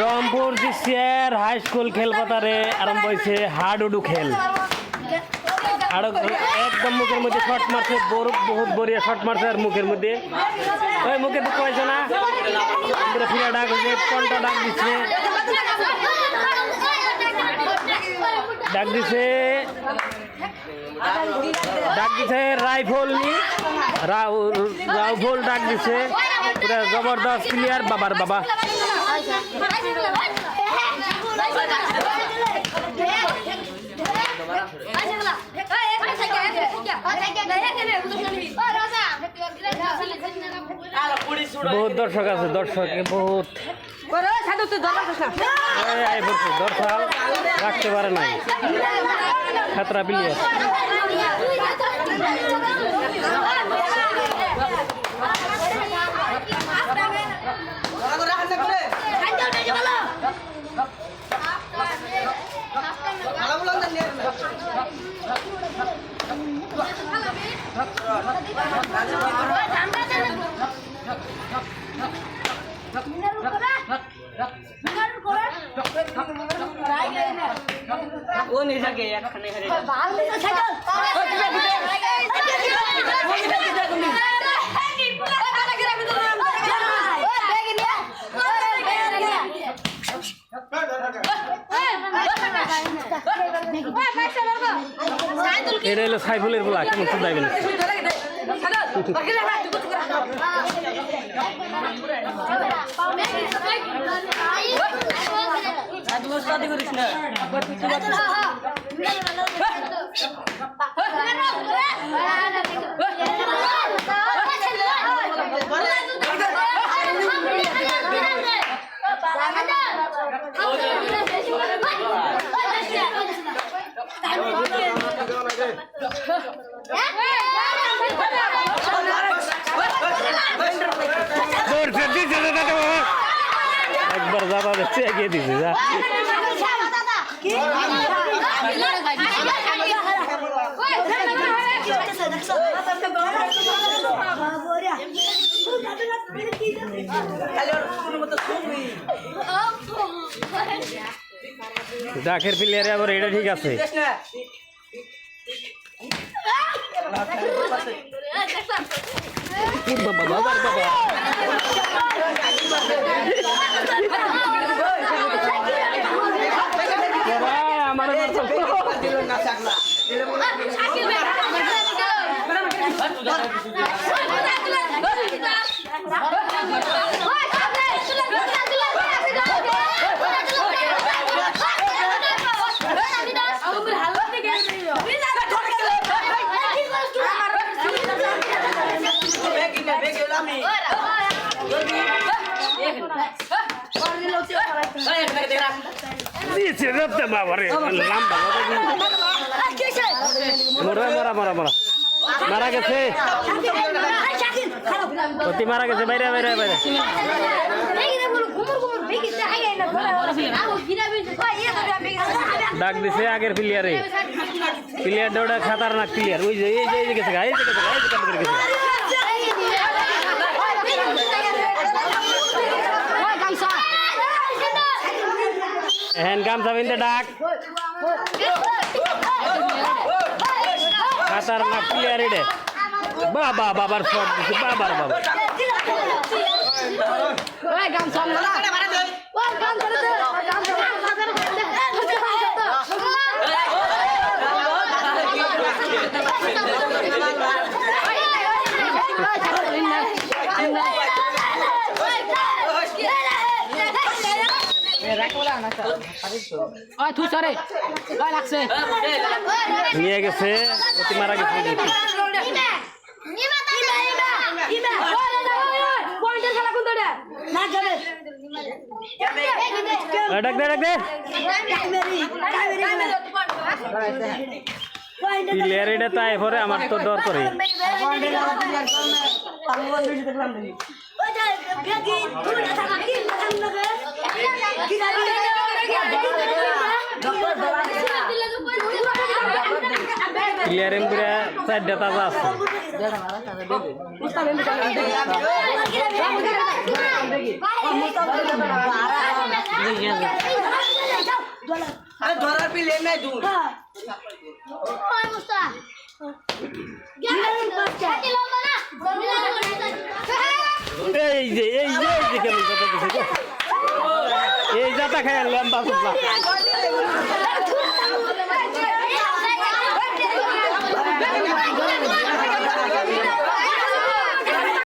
Rangpur জিসিয়ার high school খেলপাতারে আরম্ভ হয়েছে হাডুডু খেল। একদম মুখের মধ্যে শট মারছে, বহুত বড়িয়া শট মারছে। আর মুখের মধ্যে ওই মুখে দুঃখ হয়েছে না, ফিরা ডাক হয়েছে, পন্টা ডাক দিচ্ছে, ডাক দিছে রাইফল নি রাউফল ডাক দিছে। পুরা জবরদস্ত প্লেয়ার বাবার বাবা। বহুত দর্শক আছে, দর্শক বহুত দর্শক রাখতে পারে নাই। খাতরা প্লেয়ার। वो नहीं सके यार खाने खाने এটা হলো সাইফুলের বলা, কেমন শুধাইবেন शादी करिस ना একবার যাবা দেখছে এগিয়ে দিছে যা। ডাকের প্লেয়ারে আবার এটা ঠিক আছে। মারা গেছে, মারা গেছে বাইরে বাইরে বাইরে। ডাক দিছে আগের প্লেয়ারে, প্লেয়ারটা ওটা খাতারনাক প্লেয়ার। ওই যে এই গেছে হ্যান্ড গামছা বিন্দে ডাক খাতারনাক প্লেয়ার এটা। বাবা বাবার শট দিছে, বাবার বাবা। নিয়ে গেছে, মারা গেছে। ডাক দে ডাক দে প্লেয়ার এটা তাই পরে আমার তো ডর করে। প্লেয়ার এম করে চারটা তাজা আছে। আরে ধরার পিলে নাই দূর এই যে কেমন কথা দিছে গো। এই জাতা খাই লম্বা সুপা